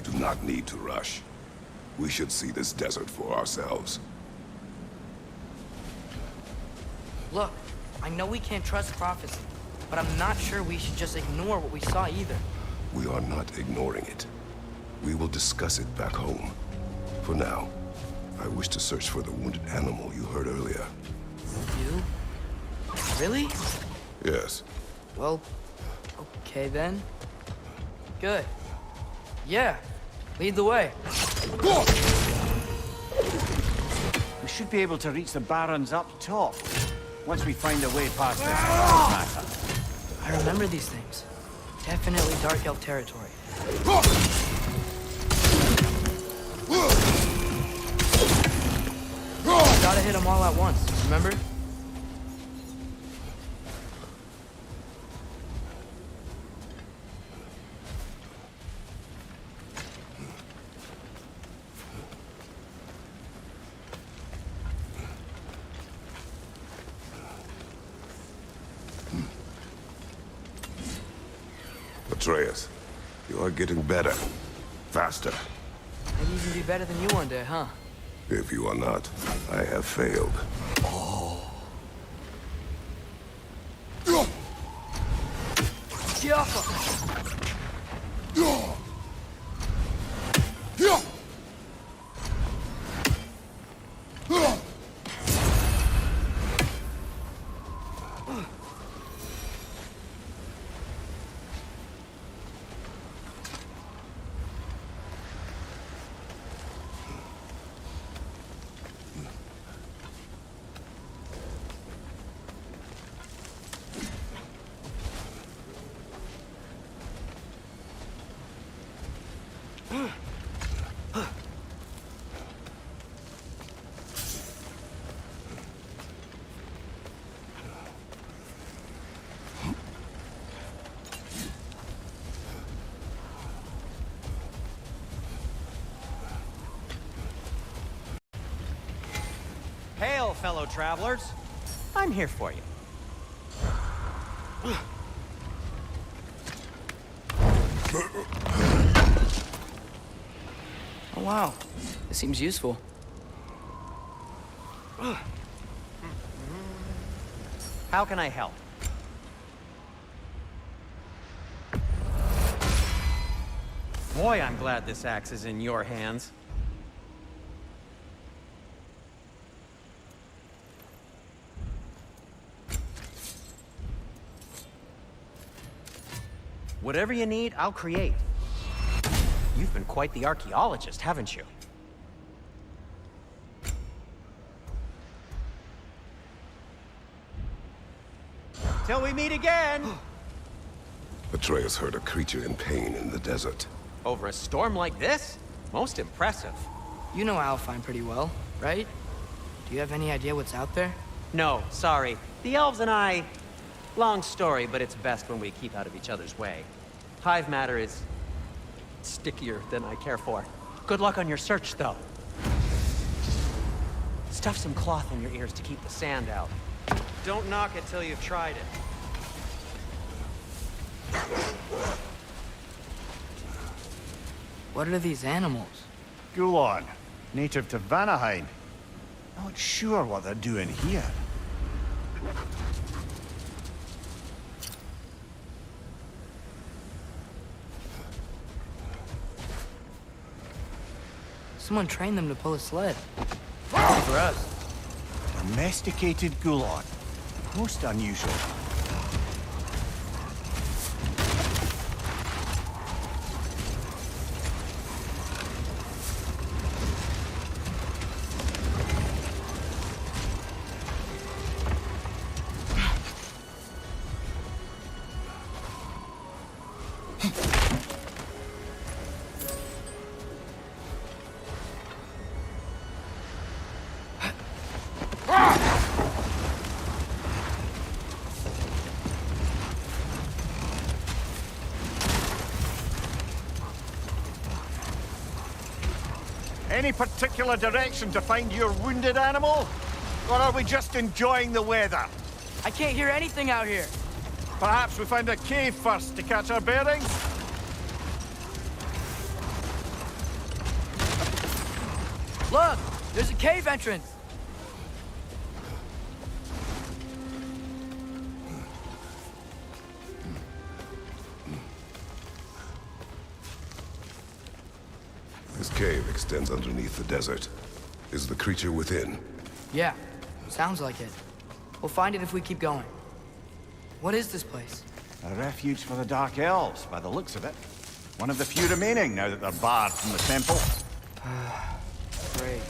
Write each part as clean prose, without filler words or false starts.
do not need to rush. We should see this desert for ourselves. Look, I know we can't trust prophecy, but I'm not sure we should just ignore what we saw either. We are not ignoring it. We will discuss it back home. For now, I wish to search for the wounded animal you heard earlier. You? Really? Yes. Well, okay then. Good. Yeah, lead the way. We should be able to reach the Barrens up top, once we find a way past this matter. I remember these things. Definitely Dark Elf territory. Gotta hit them all at once, remember? Atreus, you are getting better. Faster. Maybe even be better than you one day, huh? If you are not, I have failed. Hail, fellow travelers. I'm here for you. Oh wow, this seems useful. How can I help? Boy, I'm glad this axe is in your hands. Whatever you need, I'll create. You've been quite the archaeologist, haven't you? Till we meet again! Atreus heard a creature in pain in the desert. Over a storm like this? Most impressive. You know Alfheim pretty well, right? Do you have any idea what's out there? No, sorry. The elves and I... Long story, but it's best when we keep out of each other's way. Hive matter is... stickier than I care for. Good luck on your search, though. Stuff some cloth in your ears to keep the sand out. Don't knock it till you've tried it. What are these animals? Gulon, native to Vanaheim. Not sure what they're doing here. Someone trained them to pull a sled. For us. Domesticated Gulon. Most unusual. Any particular direction to find your wounded animal? Or are we just enjoying the weather? I can't hear anything out here. Perhaps we find a cave first to catch our bearings? Look! There's a cave entrance! This cave extends underneath the desert. Is the creature within? Yeah, sounds like it. We'll find it if we keep going. What is this place? A refuge for the Dark Elves, by the looks of it. One of the few remaining now that they're barred from the temple. Great.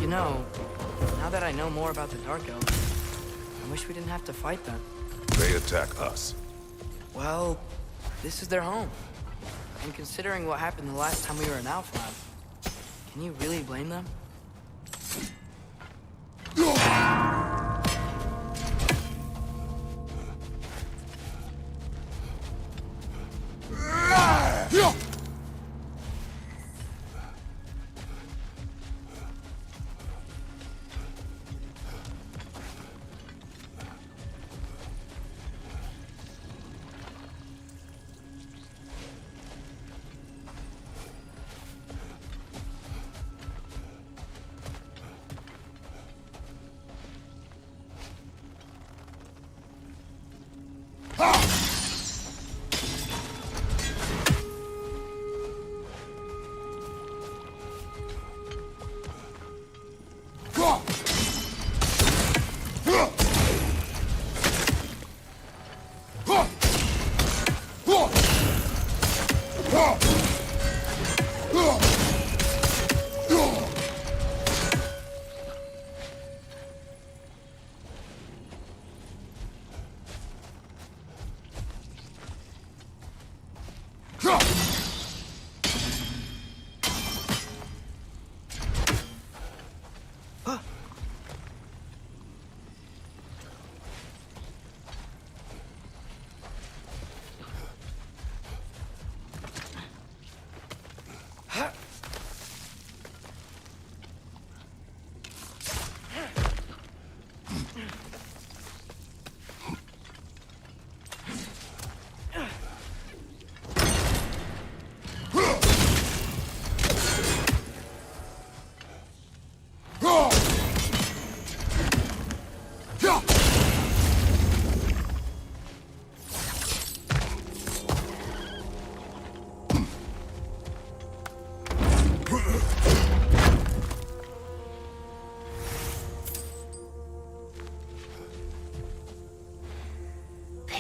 You know, now that I know more about the Dark Elves, I wish we didn't have to fight them. They attack us. Well, this is their home. And considering what happened the last time we were in Outflab, can you really blame them?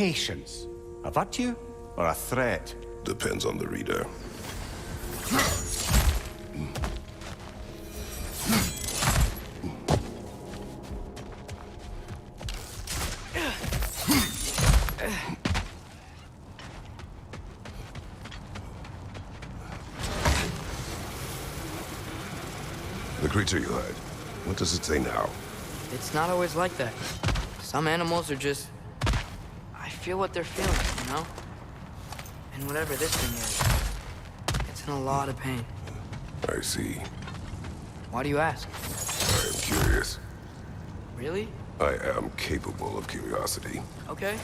patience a virtue or a threat? Depends on the reader. The creature you heard, what does it say now? It's not always like that. Some animals are just... I feel what they're feeling, you know? And whatever this thing is, it's in a lot of pain. I see. Why do you ask? I am curious. Really? I am capable of curiosity. Okay.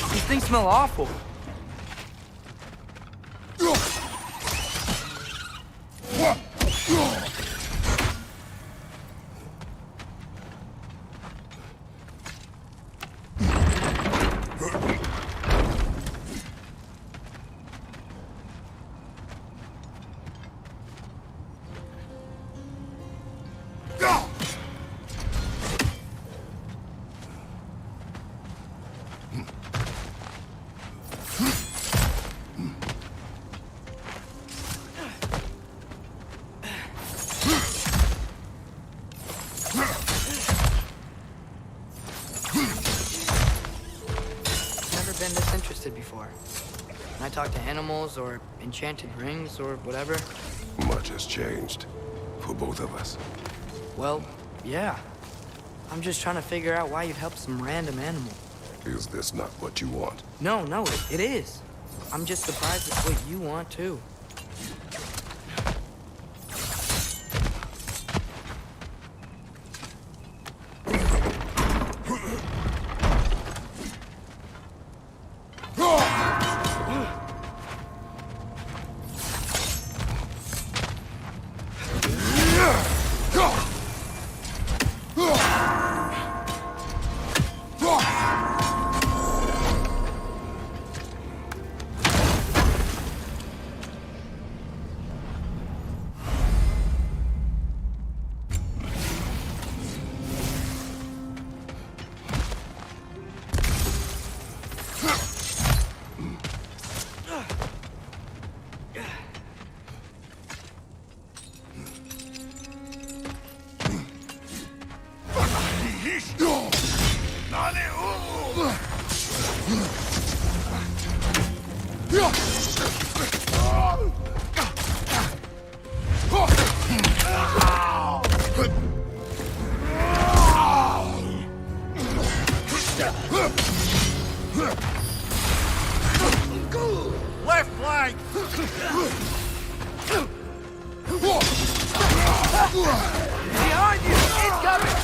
These things smell awful. Been this interested before. When I talk to animals or enchanted rings or whatever. Much has changed. For both of us. Well, yeah. I'm just trying to figure out why you'd help some random animal. Is this not what you want? No, it is. I'm just surprised it's what you want too. Left flank! Behind you! Incoming!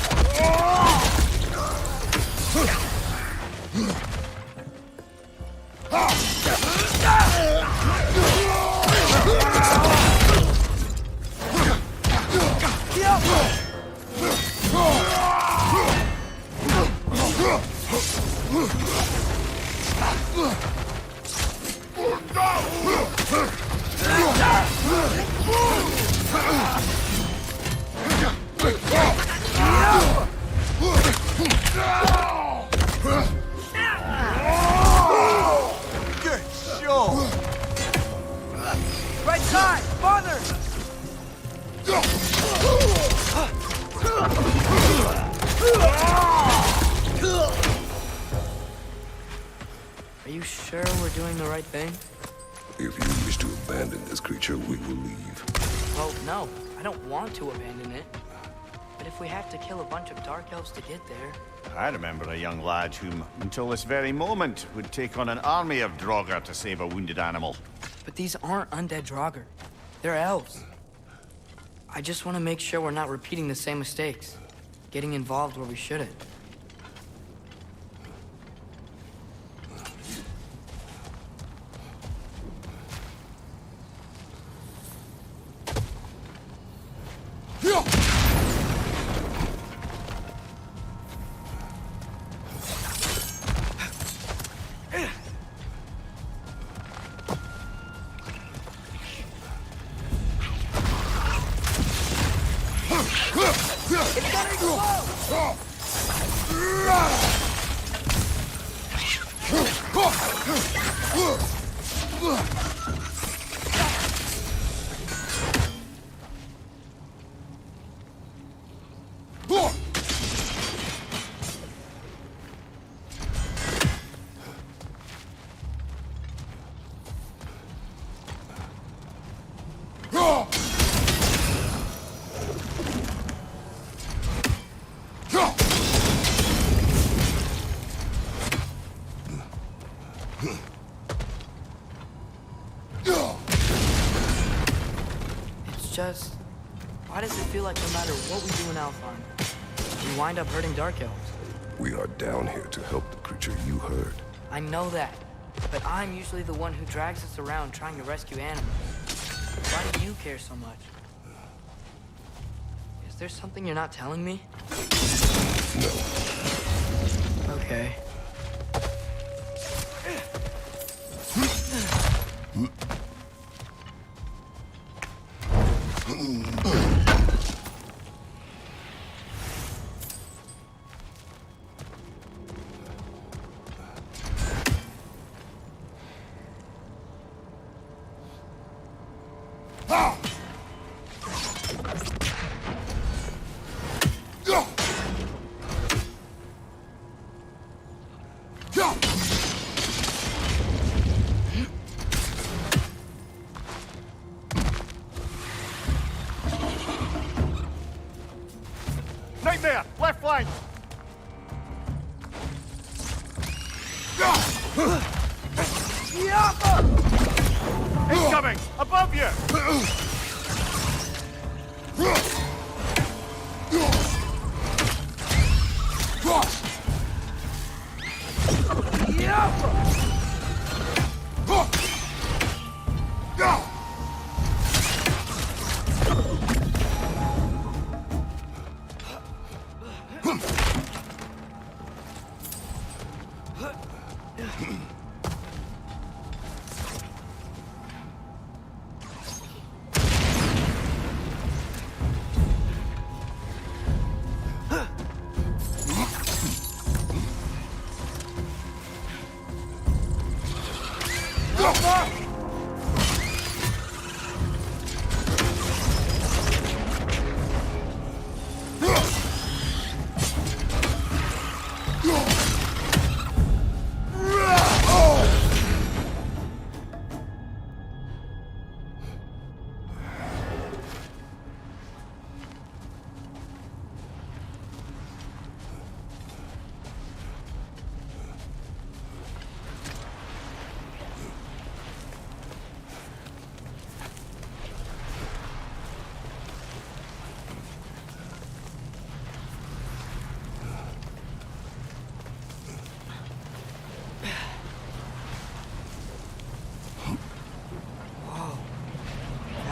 Good show! Right side! Farther! Are you sure we're doing the right thing? If you wish to abandon this creature, we will leave. Well, no. I don't want to abandon it. But if we have to kill a bunch of Dark Elves to get there... I remember a young lad whom, until this very moment, would take on an army of Draugr to save a wounded animal. But these aren't undead Draugr. They're elves. I just want to make sure we're not repeating the same mistakes. Getting involved where we shouldn't. Just, why does it feel like no matter what we do in Alfheim, we wind up hurting Dark Elves? We are down here to help the creature you heard. I know that, but I'm usually the one who drags us around trying to rescue animals. Why do you care so much? Is there something you're not telling me? No. Okay. Right there! Left flank! Incoming! Above you!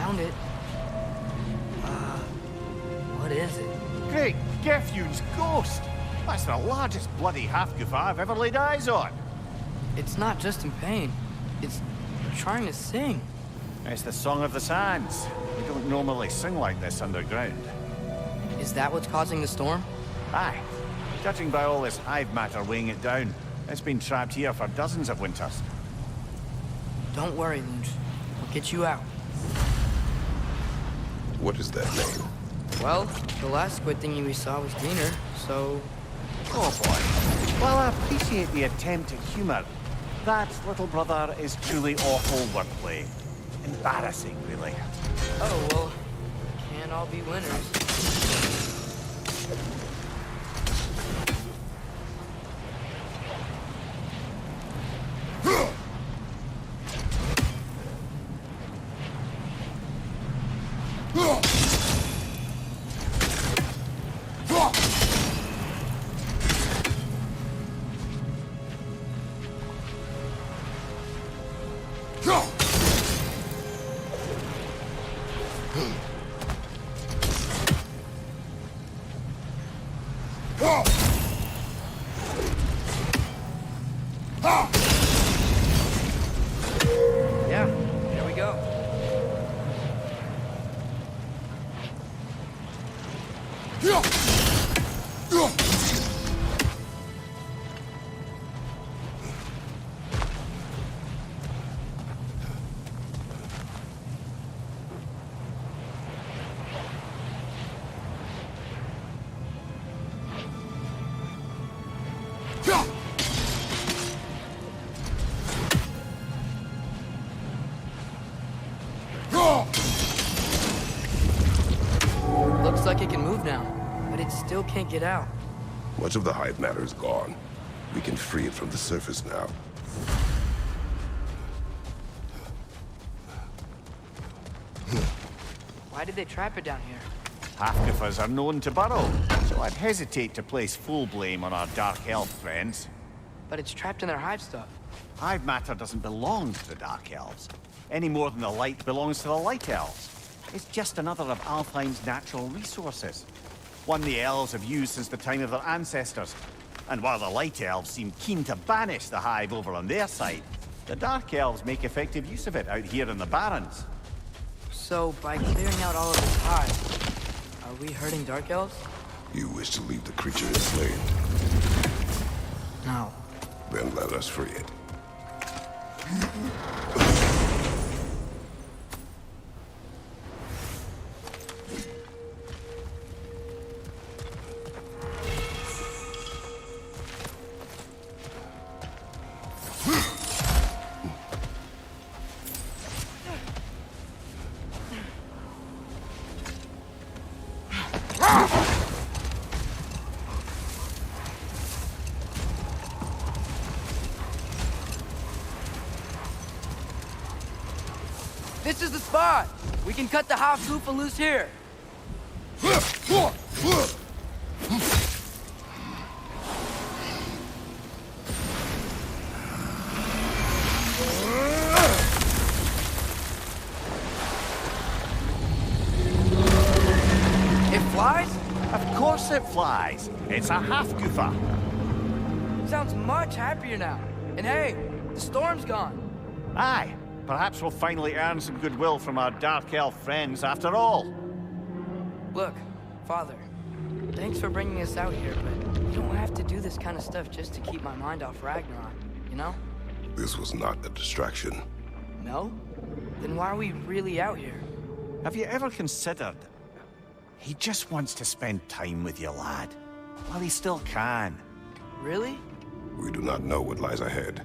Found it. What is it? Great Gefyun's ghost! That's the largest bloody half-goof I've ever laid eyes on. It's not just in pain. It's trying to sing. It's the Song of the Sands. We don't normally sing like this underground. Is that what's causing the storm? Aye. Judging by all this hive matter weighing it down, it's been trapped here for dozens of winters. Don't worry, Lunch. We'll get you out. What is that name? Well, the last squid thingy we saw was greener, so... Oh boy. Well, I appreciate the attempt at humor. That, little brother, is truly awful wordplay. Embarrassing, really. Oh, well, can't all be winners. Yeah, there we go. Looks like it can move now, but it still can't get out. Much of the hive matter is gone. We can free it from the surface now. Why did they trap it down here? Half-goofers are known to burrow, so I'd hesitate to place full blame on our Dark Elf friends. But it's trapped in their hive stuff. Hive matter doesn't belong to the Dark Elves, any more than the light belongs to the Light Elves. It's just another of Alfheim's natural resources. One the elves have used since the time of their ancestors. And while the Light Elves seem keen to banish the hive over on their side, the Dark Elves make effective use of it out here in the Barrens. So, by clearing out all of this hive, are we hurting Dark Elves? You wish to leave the creature enslaved? No. Then let us free it. This is the spot! We can cut the Half Goofa loose here! It flies? Of course it flies. It's a half-goofa. Sounds much happier now. And hey, the storm's gone. Aye, perhaps we'll finally earn some goodwill from our Dark Elf friends after all. Look, Father, thanks for bringing us out here, but you don't have to do this kind of stuff just to keep my mind off Ragnarok, you know? This was not a distraction. No? Then why are we really out here? Have you ever considered... He just wants to spend time with you, lad. While he still can. Really? We do not know what lies ahead.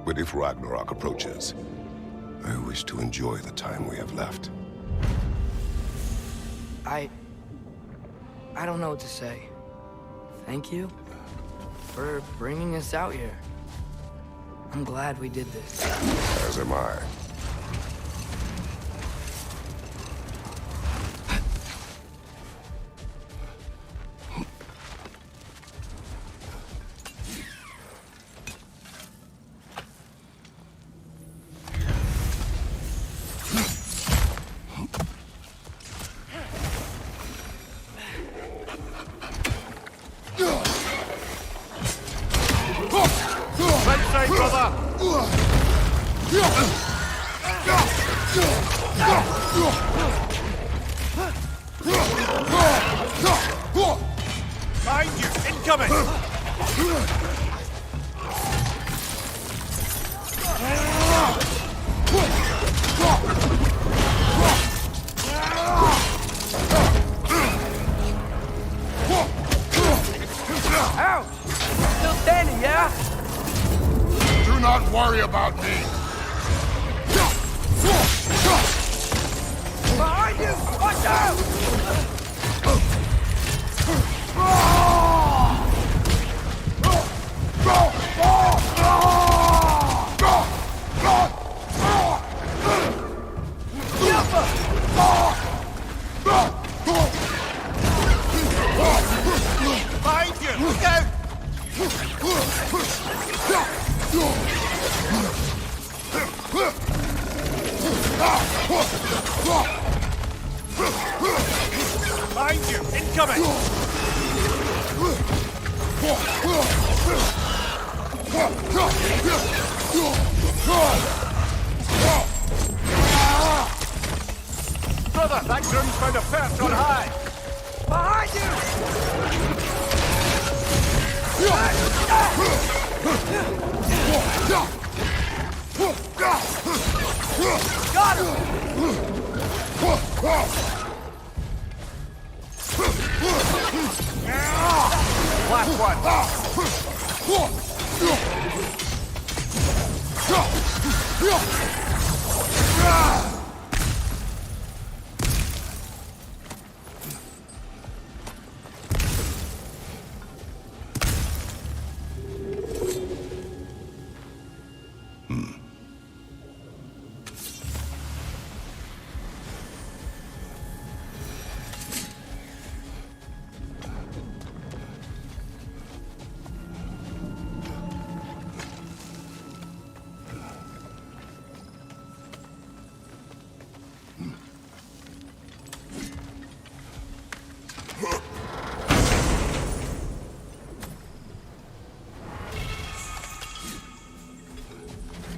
But if Ragnarok approaches, I wish to enjoy the time we have left. I don't know what to say. Thank you for bringing us out here. I'm glad we did this. As am I. Right side, brother! Behind you! Incoming! Ouch! Still standing, yeah? Do not worry about me! Behind you! Watch out! Behind you! Look out! Behind you! Incoming! Brother, that groom's found a perch on high! Behind you! Got him! Last one!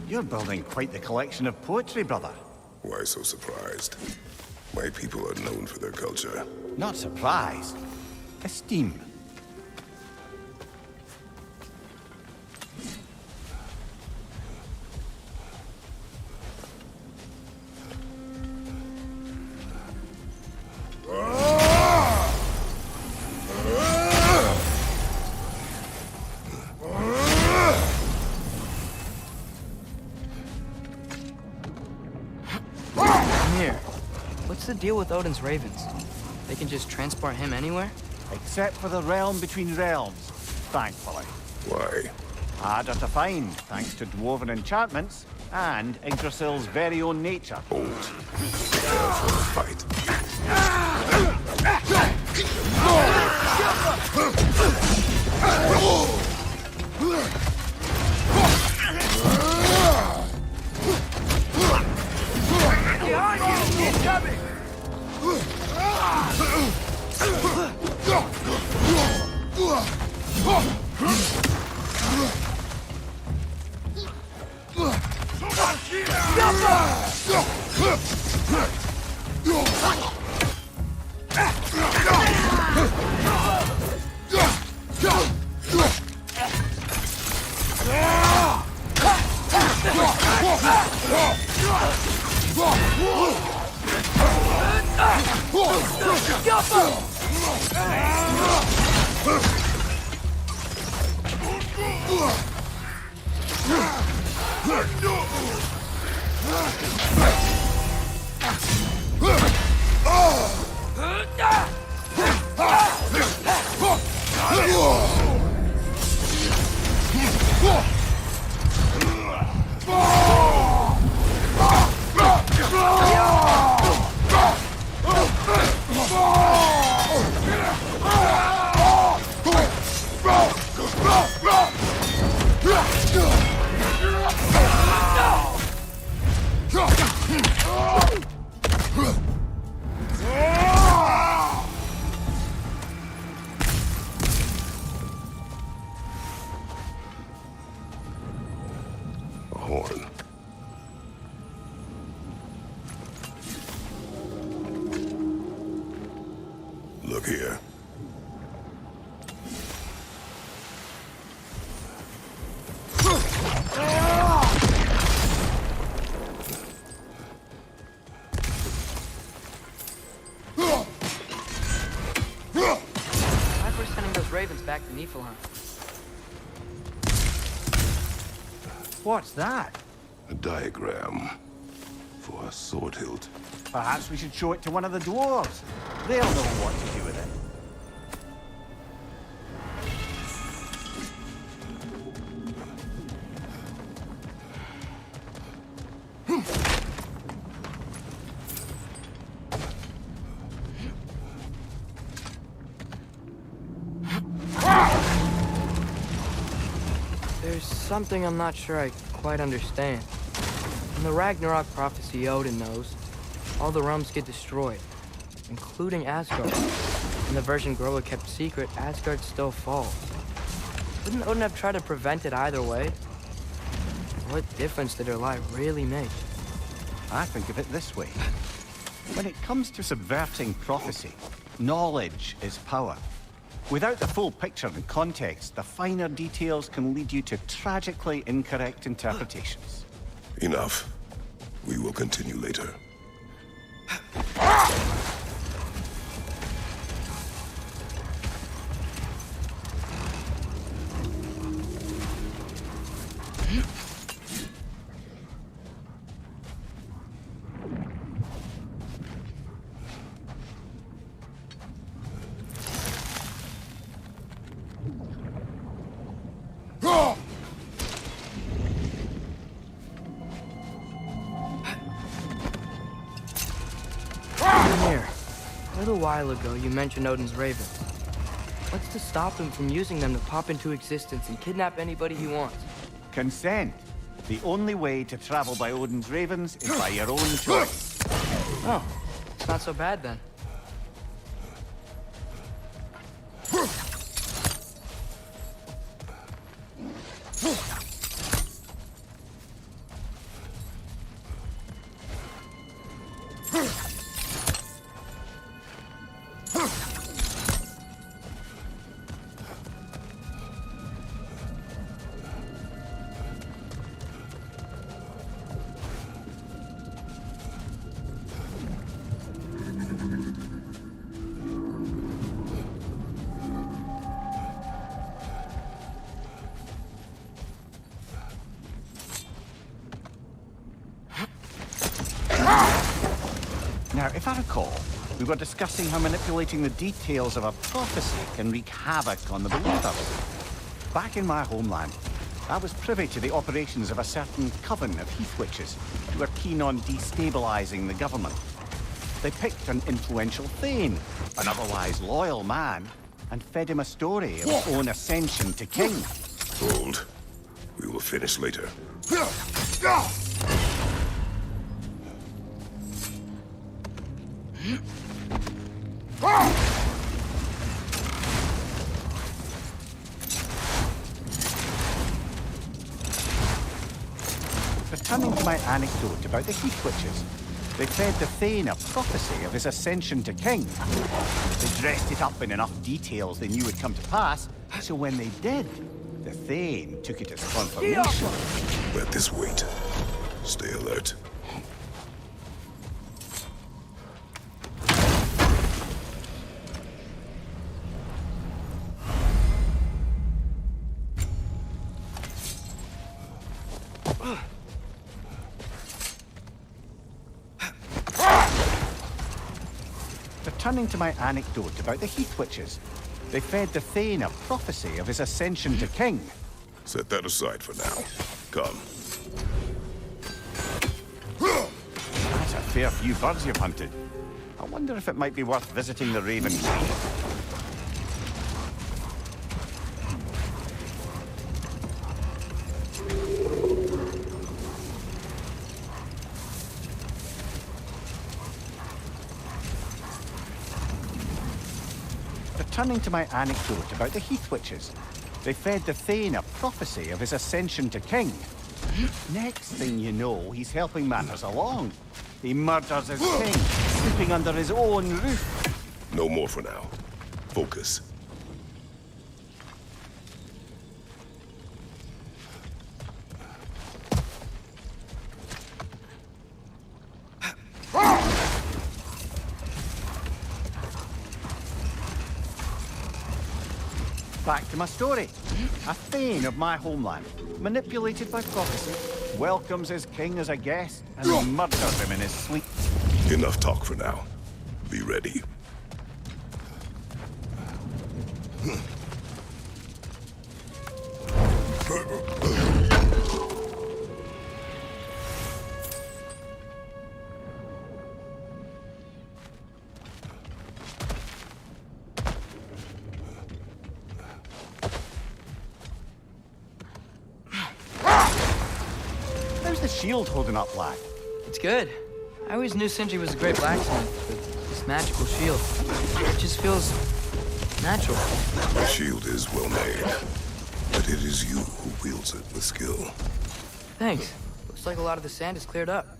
You're building quite the collection of poetry, brother. Why so surprised? My people are known for their culture. Not surprised. Esteem. What's the deal with Odin's ravens? They can just transport him anywhere? Except for the realm between realms, thankfully. Why? Harder to find, thanks to dwarven enchantments and Yggdrasil's very own nature. Old. Prepare for a fight. A horn. Look here. Why we're sending those ravens back to Niflheim? What's that? A diagram for a sword hilt. Perhaps we should show it to one of the dwarves. They'll know what to do with it. There's something I'm not sure I quite understand. In the Ragnarok prophecy Odin knows, all the realms get destroyed, including Asgard. In the version Groa kept secret, Asgard still falls. Wouldn't Odin have tried to prevent it either way? What difference did her lie really make? I think of it this way. When it comes to subverting prophecy, knowledge is power. Without the full picture and context, the finer details can lead you to tragically incorrect interpretations. Enough. We will continue later. Here, a little while ago you mentioned Odin's ravens. What's to stop him from using them to pop into existence and kidnap anybody he wants? Consent. The only way to travel by Odin's ravens is by your own choice. Oh, it's not so bad then. Now, if I recall, we were discussing how manipulating the details of a prophecy can wreak havoc on the believers. Back in my homeland, I was privy to the operations of a certain coven of heath witches who were keen on destabilizing the government. They picked an influential thane, an otherwise loyal man, and fed him a story of his own ascension to king. Hold. We will finish later. Returning to my anecdote about the heath witches, they fed the Thane a prophecy of his ascension to king. They dressed it up in enough details they knew would come to pass, so when they did, the Thane took it as confirmation. Let this wait. Stay alert. Returning to my anecdote about the heath witches, they fed the Thane a prophecy of his ascension to king. Set that aside for now. Come. That's a fair few birds you've hunted. I wonder if it might be worth visiting the Raven Tree. Returning to my anecdote about the heath witches, they fed the Thane a prophecy of his ascension to king. Next thing you know, he's helping matters along. He murders his king, sleeping under his own roof. No more for now. Focus. Back to my story. A Thane of my homeland, manipulated by prophecy, welcomes his king as a guest and murders him in his sleep. Enough talk for now. Be ready. the shield holding up, lad? It's good. I always knew Sindri was a great blacksmith, but this magical shield, it just feels natural. The shield is well made, but it is you who wields it with skill. Thanks. Looks like a lot of the sand is cleared up,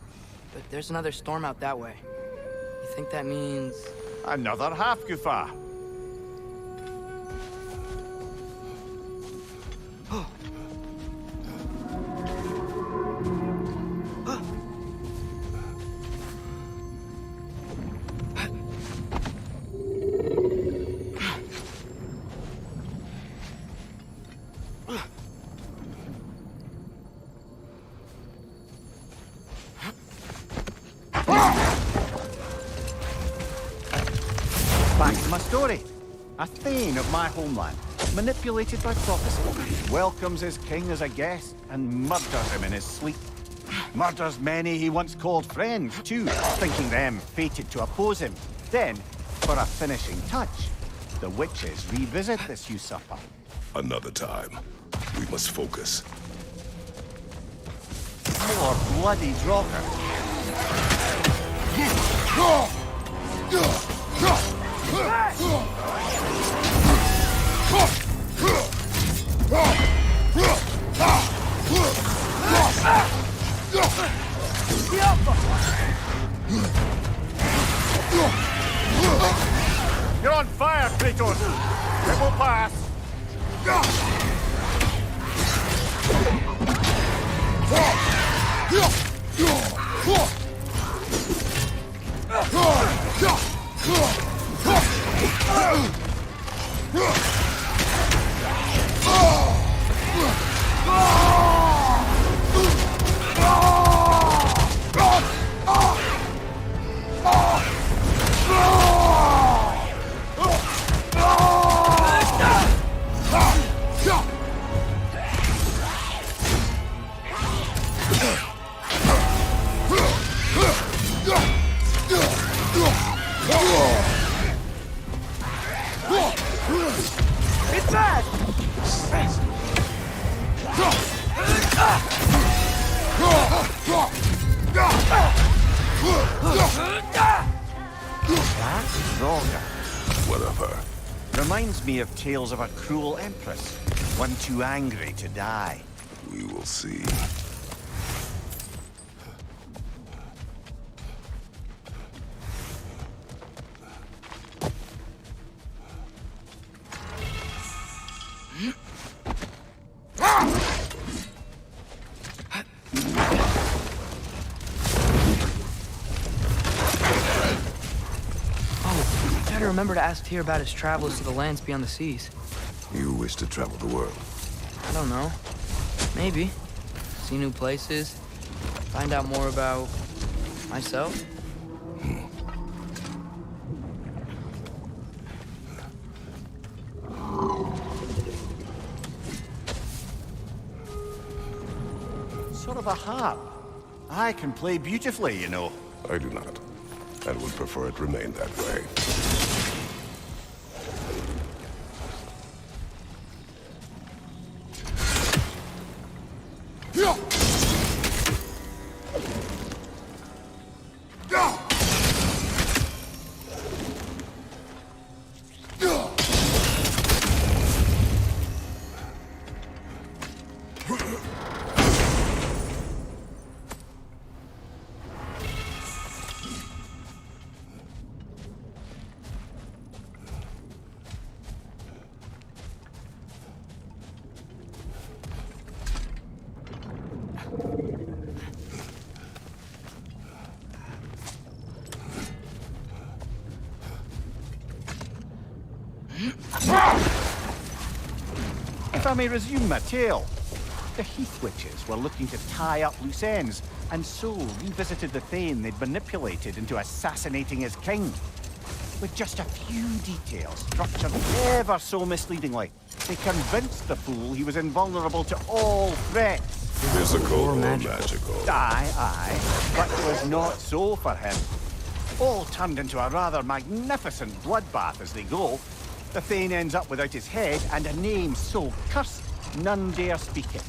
but there's another storm out that way. You think that means... Another half-goofa. Back to my story. A thane of my homeland, manipulated by prophecy, welcomes his king as a guest and murders him in his sleep. Murders many he once called friends, too, thinking them fated to oppose him. Then, for a finishing touch, the witches revisit this usurper. Another time. We must focus. More bloody Draugr. You're on fire, Kratos! It will pass! It's bad! That's Draugr. What of her? Reminds me of tales of a cruel empress, one too angry to die. We will see. Remember to ask Tyr about his travels to the lands beyond the seas. You wish to travel the world? I don't know. Maybe. See new places. Find out more about... myself. Sort of a harp. I can play beautifully, you know. I do not, and would prefer it remain that way. If I may resume my tale, the Heath Witches were looking to tie up loose ends, and so revisited the Thane they'd manipulated into assassinating his king. With just a few details structured ever so misleadingly, they convinced the fool he was invulnerable to all threats. Physical or magical? Aye, but it was not so for him. All turned into a rather magnificent bloodbath as they go. The Thane ends up without his head and a name so cursed none dare speak it.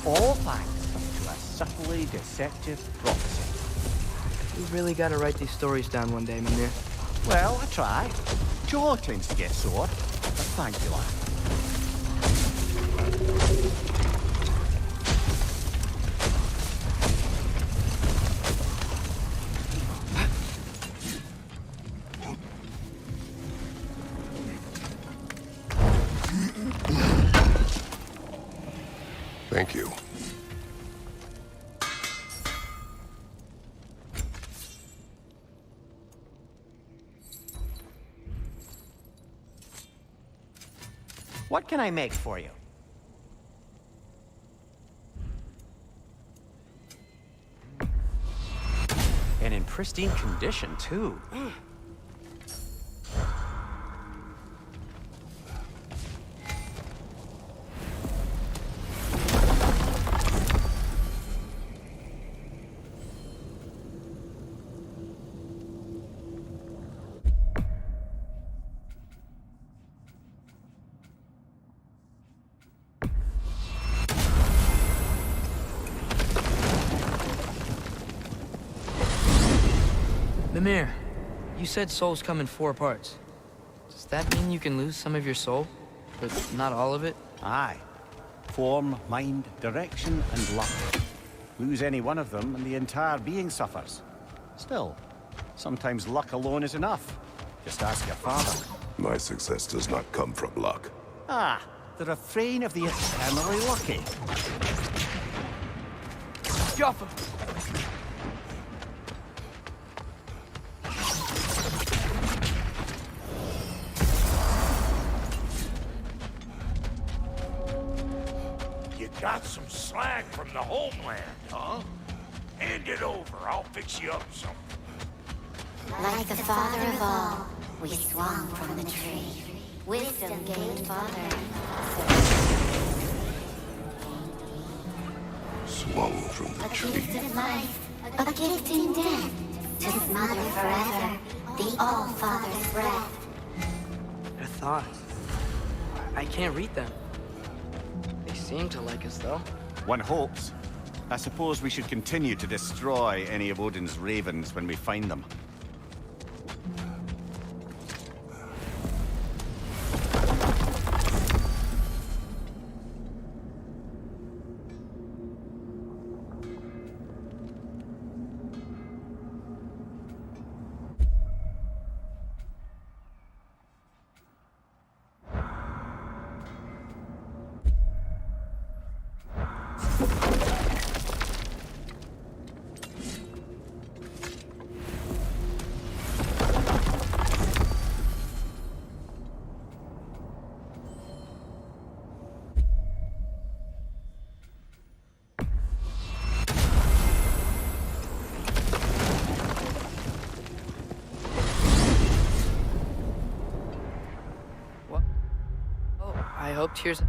All thanks to a subtly deceptive prophecy. You really gotta write these stories down one day, Mimir. Well, I try. Jaw tends to get sore, but thank you, lad. Thank you. What can I make for you? And in pristine condition, too. Mimir, you said souls come in 4 parts. Does that mean you can lose some of your soul, but not all of it? Aye. Form, mind, direction, and luck. Lose any one of them, and the entire being suffers. Still, sometimes luck alone is enough. Just ask your father. My success does not come from luck. Ah, the refrain of the eternally lucky. Jaffa! You got some slag from the homeland, huh? Hand it over, I'll fix you up something. Like the father of all, we swung from the tree. Wisdom gained father. Swung from the A tree. gift of life, a gift in death, to smother forever the All-Father's breath. Their thoughts. I can't read them. They seem to like us, though. One hopes. I suppose we should continue to destroy any of Odin's ravens when we find them. What? Oh, I hope Tears...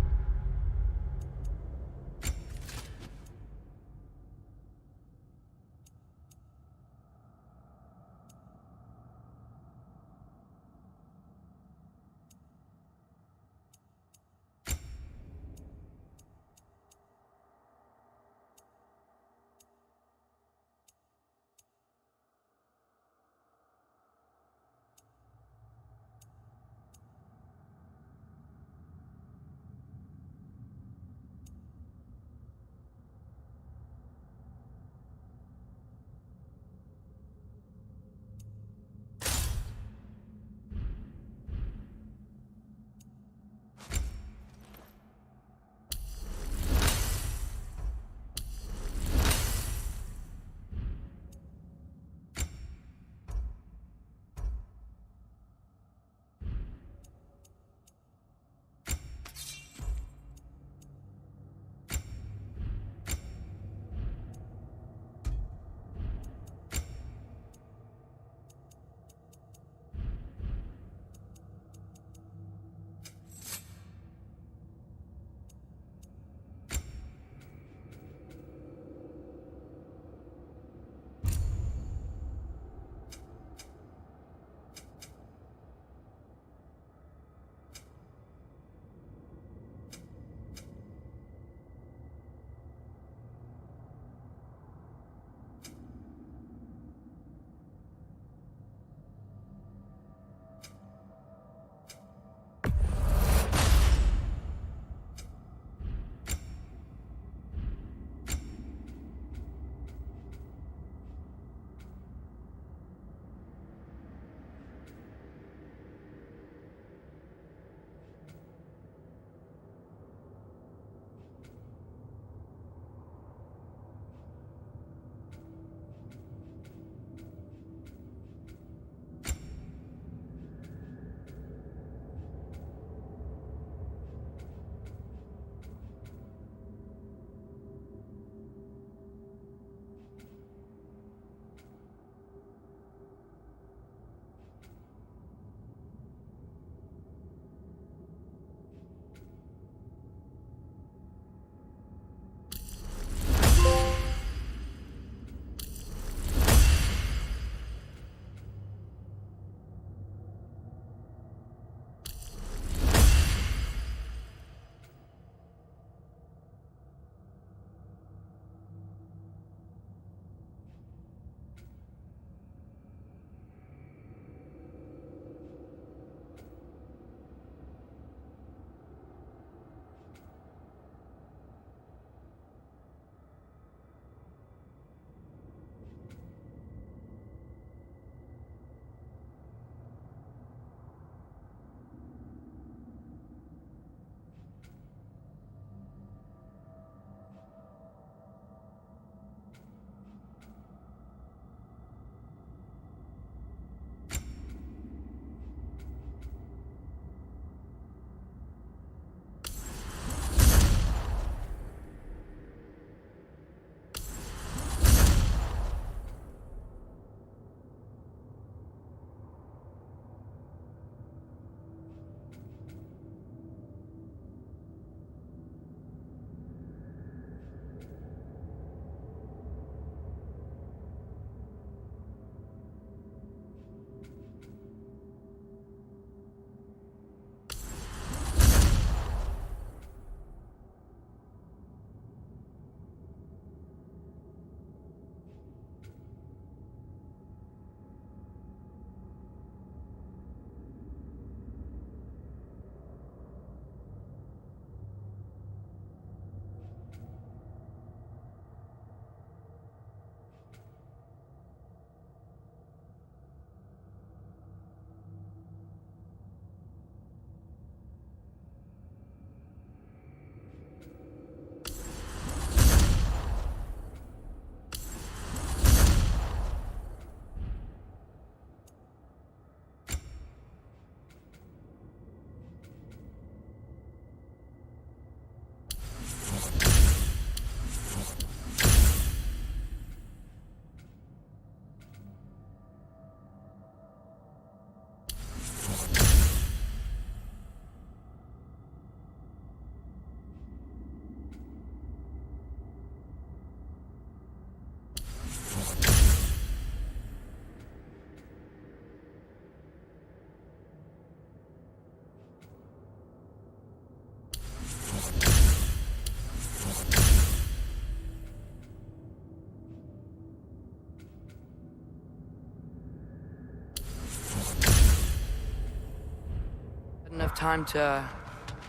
enough time to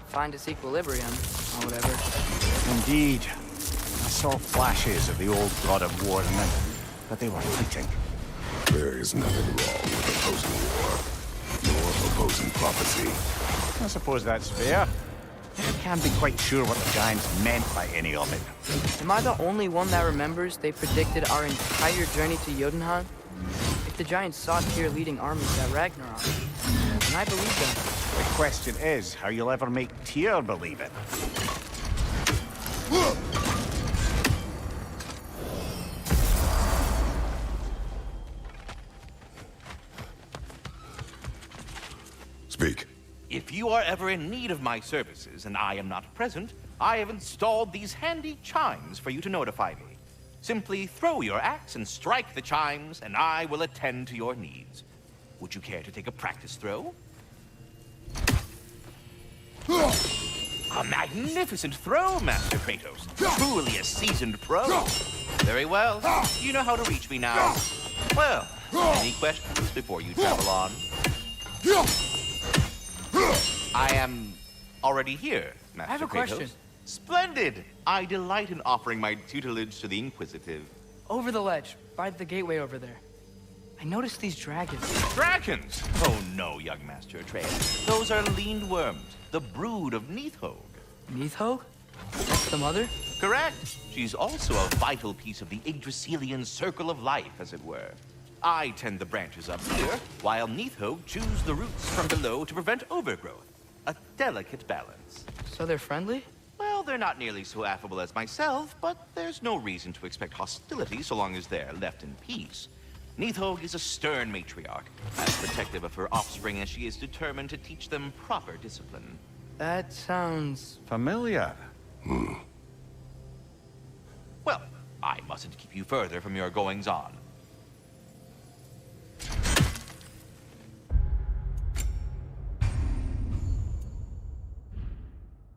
find its equilibrium, or whatever. Indeed. I saw flashes of the old god of war in them, but they were fleeting. There is nothing wrong with opposing war, nor opposing prophecy. I suppose that's fair. I can't be quite sure what the Giants meant by any of it. Am I the only one that remembers they predicted our entire journey to Jotunheim? If the Giants saw Tyr leading armies at Ragnarok, and I believe them. The question is how you'll ever make Tyr believe it. Speak. If you are ever in need of my services and I am not present, I have installed these handy chimes for you to notify me. Simply throw your axe and strike the chimes, and I will attend to your needs. Would you care to take a practice throw? A magnificent throw, Master Kratos. Truly a seasoned pro. Very well. You know how to reach me now. Well, any questions before you travel on? I am already here, Master Kratos. I have a question. Splendid! I delight in offering my tutelage to the inquisitive. Over the ledge, by the gateway over there. I noticed these dragons. Dragons? Oh no, young Master Atreus. Those are lean worms, the brood of Nidhogg. Nidhogg? That's the mother? Correct. She's also a vital piece of the Yggdrasilian circle of life, as it were. I tend the branches up here, while Nidhogg chews the roots from below to prevent overgrowth. A delicate balance. So they're friendly? Well, they're not nearly so affable as myself, but there's no reason to expect hostility so long as they're left in peace. Nidhogg is a stern matriarch, as protective of her offspring as she is determined to teach them proper discipline. That sounds... Familiar. Well, I mustn't keep you further from your goings-on.